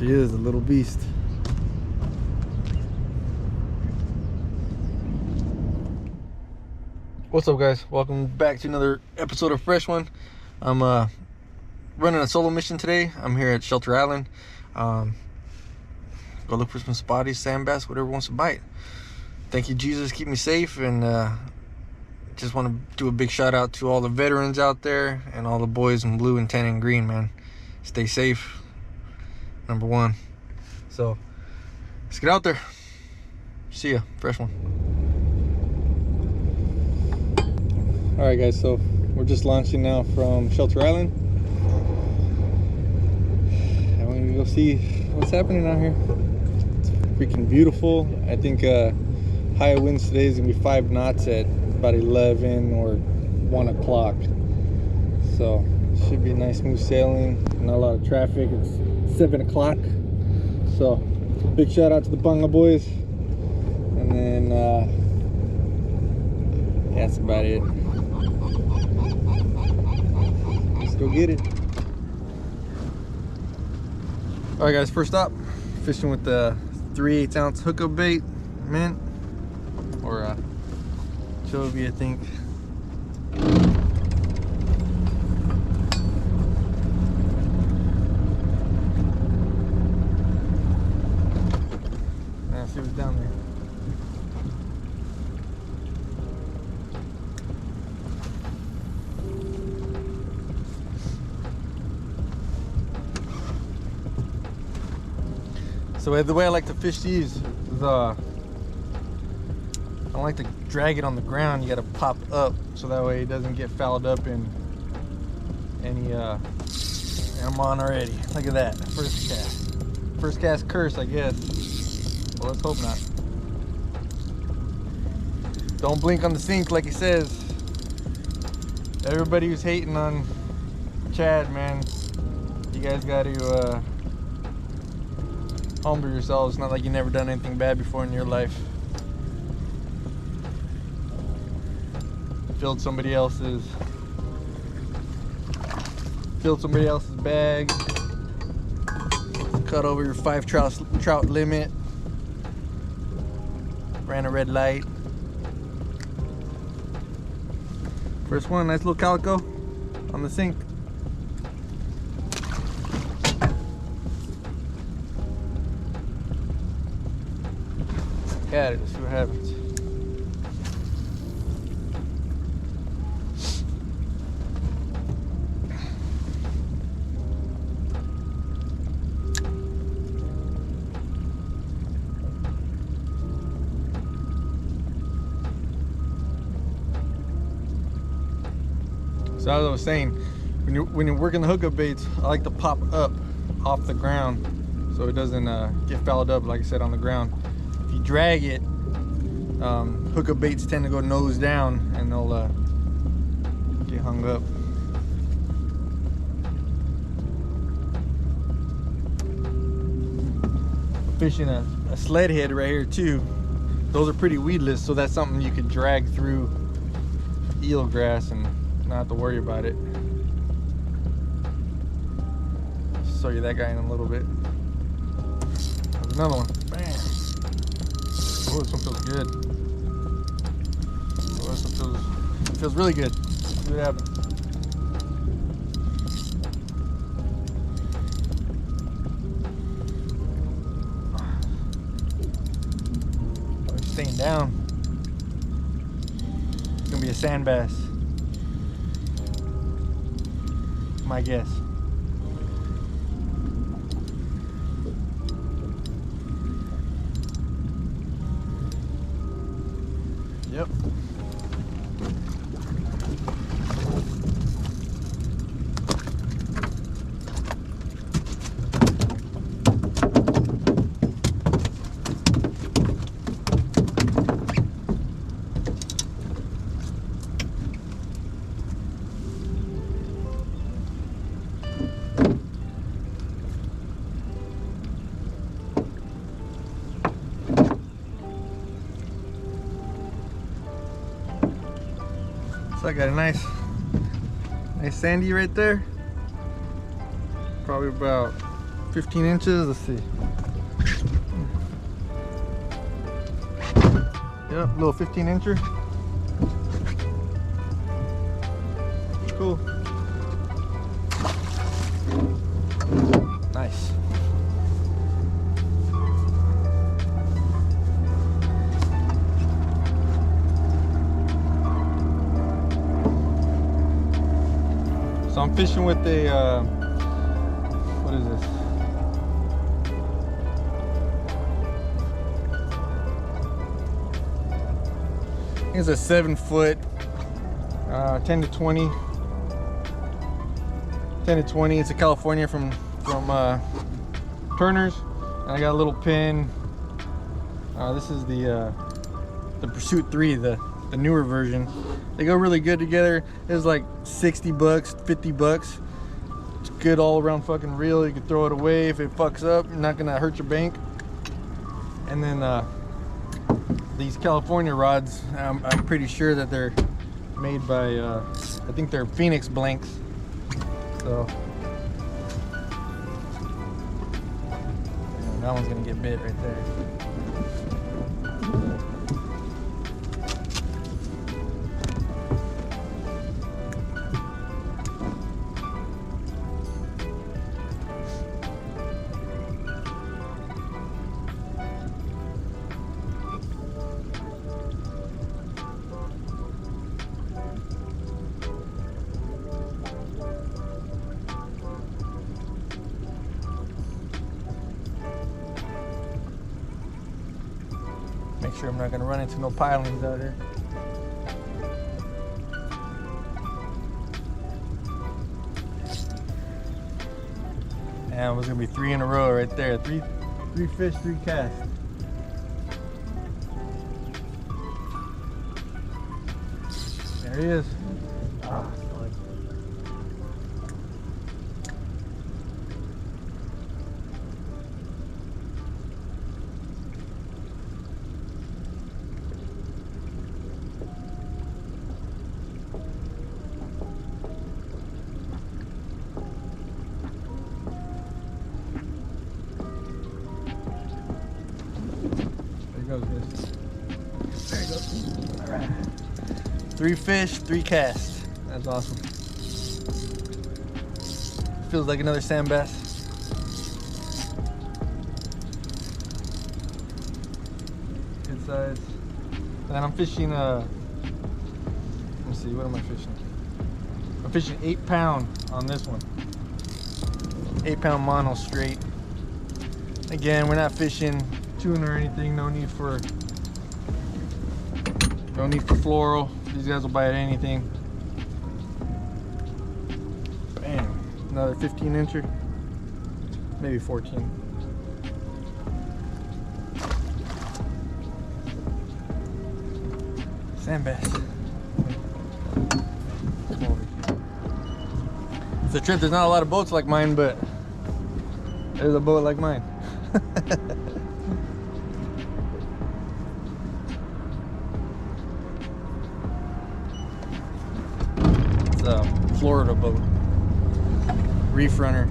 she is, a little beast. What's up, guys? Welcome back to another episode of Fresh One. I'm running a solo mission today. I'm here at Shelter Island. Go look for some spotties, sand bass, whatever wants to bite. Thank you, Jesus. Keep me safe, and just want to do a big shout out to all the veterans out there and all the boys in blue and tan and green, man. Stay safe, number one. So let's get out there. See ya. Fresh One. All right, guys, so we're just launching now from Shelter Island. And we're gonna go see what's happening out here. It's freaking beautiful. I think high winds today is gonna be 5 knots at about 11 or 1 o'clock. So should be nice smooth sailing, not a lot of traffic. It's 7 o'clock. So big shout out to the Bunga boys. And then yeah, that's about it. Go get it. All right, guys, first up, fishing with the 3/8 ounce hookup bait, mint, or Chovy, I think. Let's see what's down there. So the way I like to fish these is I don't like to drag it on the ground. You got to pop up so that way it doesn't get fouled up in any and I'm on already. Look at that, first cast curse, I guess. Well, let's hope not. Don't blink on the sink, like he says. Everybody who's hating on Chad, man, you guys got to humble yourselves. It's not like you never done anything bad before in your life. Filled somebody else's bag. Cut over your 5 trout limit. Ran a red light. First one, nice little calico on the sink. At it, let's see what happens. So as I was saying, when you're working the hookup baits, I like to pop up off the ground so it doesn't get fouled up, like I said, on the ground. If you drag it, hookup baits tend to go nose down and they'll get hung up. Fishing a sled head right here too. Those are pretty weedless, so that's something you could drag through eelgrass and not have to worry about it. Show you that guy in a little bit. There's another one. Bam. Oh, this one feels good. Oh, this one feels really good. Let's see what happens. Oh, he's staying down. It's gonna be a sand bass. My guess. Yep. So I got a nice sandy right there. Probably about 15 inches. Let's see. Yep, little 15 incher. Cool. Nice. So I'm fishing with a, what is this? I think it's a 7-foot, 10 to 20. 10 to 20. It's a California from Turner's, and I got a little pin. This is the Pursuit 3, the newer version. They go really good together. It was like 60 bucks, 50 bucks. It's good all around fucking reel. You can throw it away if it fucks up. You're not gonna hurt your bank. And then these California rods, I'm pretty sure that they're made by, I think they're Phoenix blanks. So yeah, that one's gonna get bit right there. Make sure I'm not gonna run into no pilings out here. And it was gonna be 3 in a row right there. Three fish, 3 casts. There he is. Oh, there you go. All right. 3 fish, 3 casts. That's awesome. Feels like another sand bass. Good size. And I'm fishing, let me see, what am I fishing? I'm fishing 8-pound on this one. 8-pound mono straight. Again, we're not fishing tuna or anything. No need for fluoro. These guys will bite anything. Bam, another 15 incher, maybe 14. Sand bass. It's a trip. There's not a lot of boats like mine, but there's a boat like mine. It's a Florida boat, reef runner.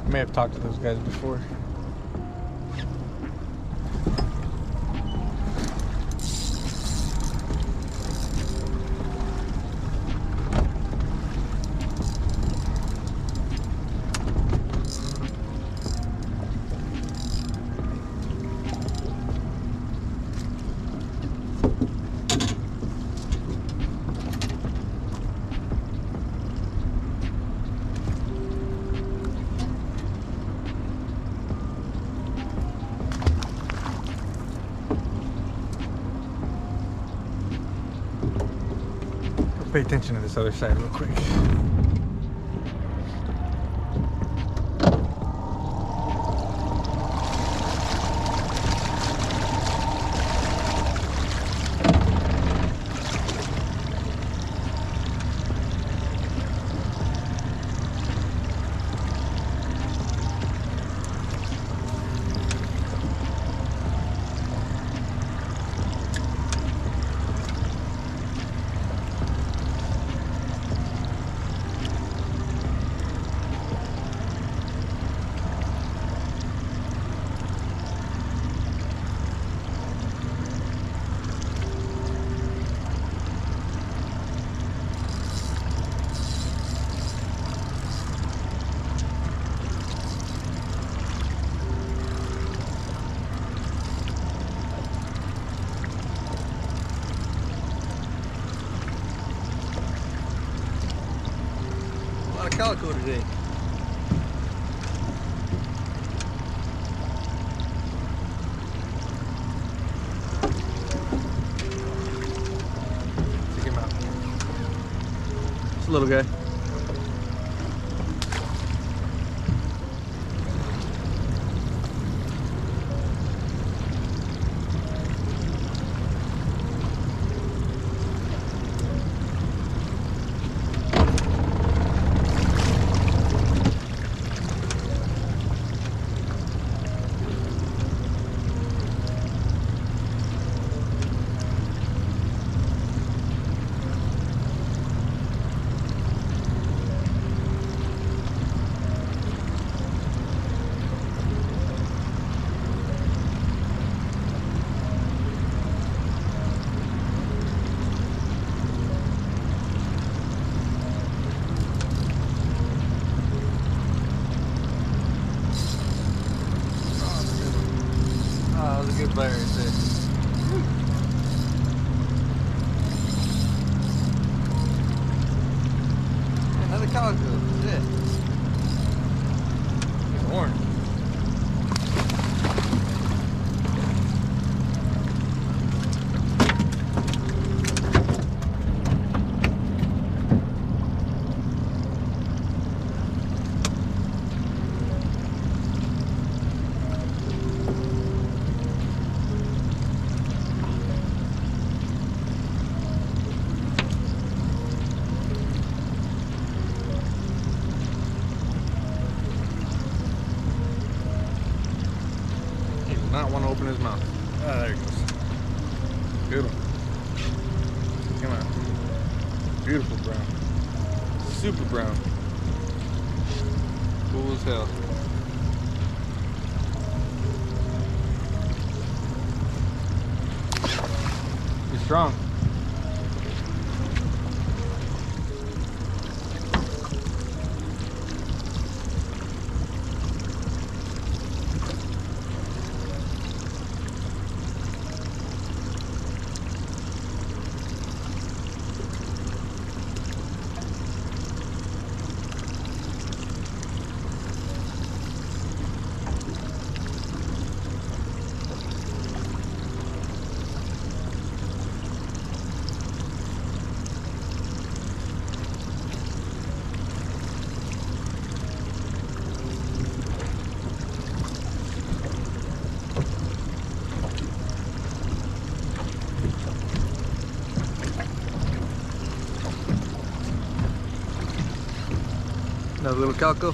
I may have talked to those guys before. Pay attention to this other side real quick. calico today. Check him out. It's a little guy. That was a good bite right there. Another calico. Shit. He's orange. Not want to open his mouth. Ah, there he goes. Good one. Come on. Beautiful brown. Super brown. Cool as hell. He's strong. Another little calico.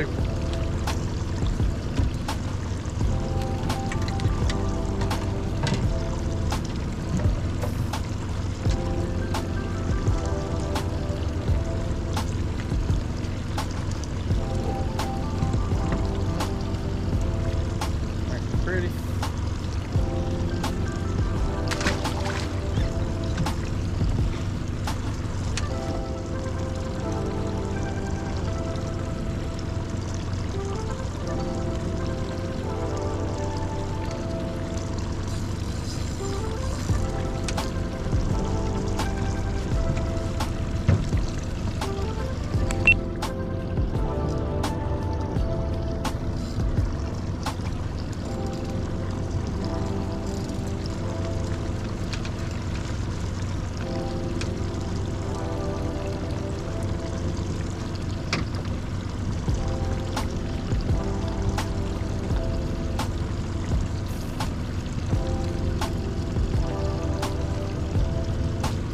better. Pretty.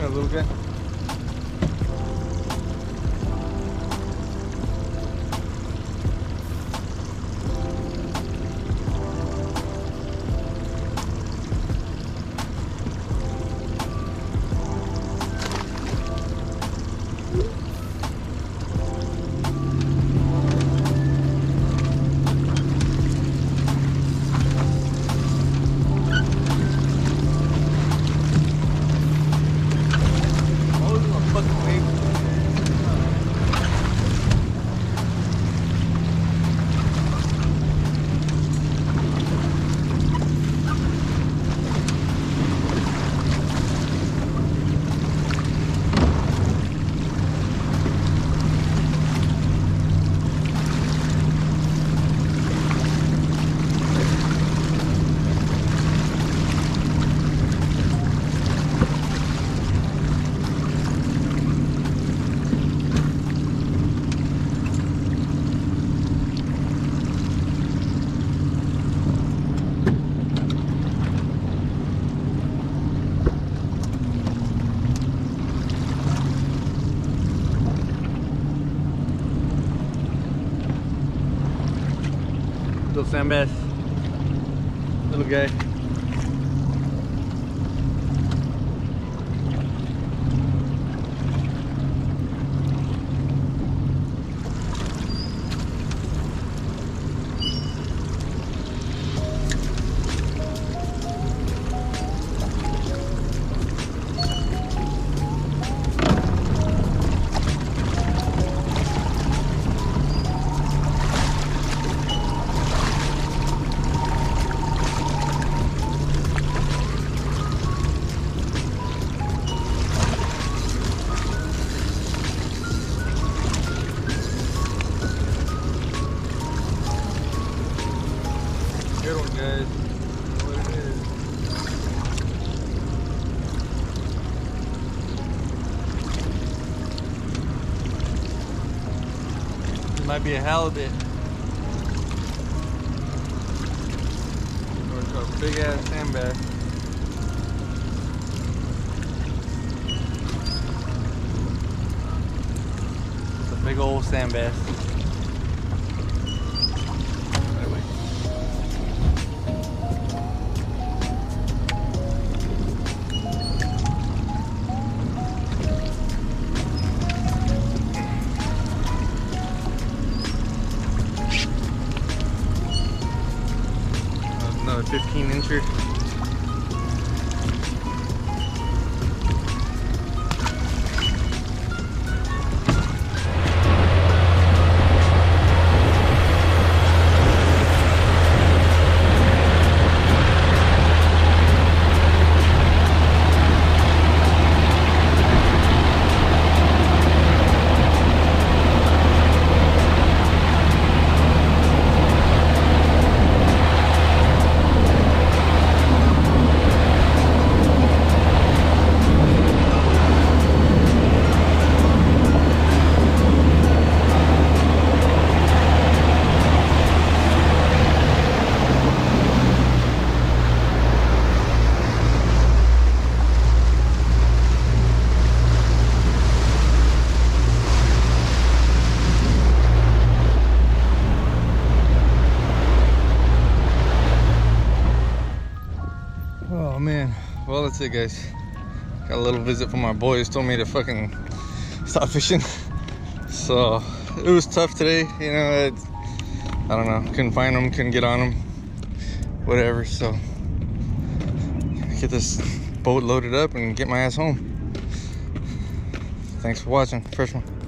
A little guy. Little sand bass, little guy. Good one, guys. What it is. It might be a halibut. Or a big ass sand bass. It's a big old sand bass. Another 15-incher. that's it, guys. Got a little visit from my boys. Told me to fucking stop fishing. So it was tough today, you know. I don't know, couldn't find them, couldn't get on them, whatever. So get this boat loaded up and get my ass home. Thanks for watching. Fresh one.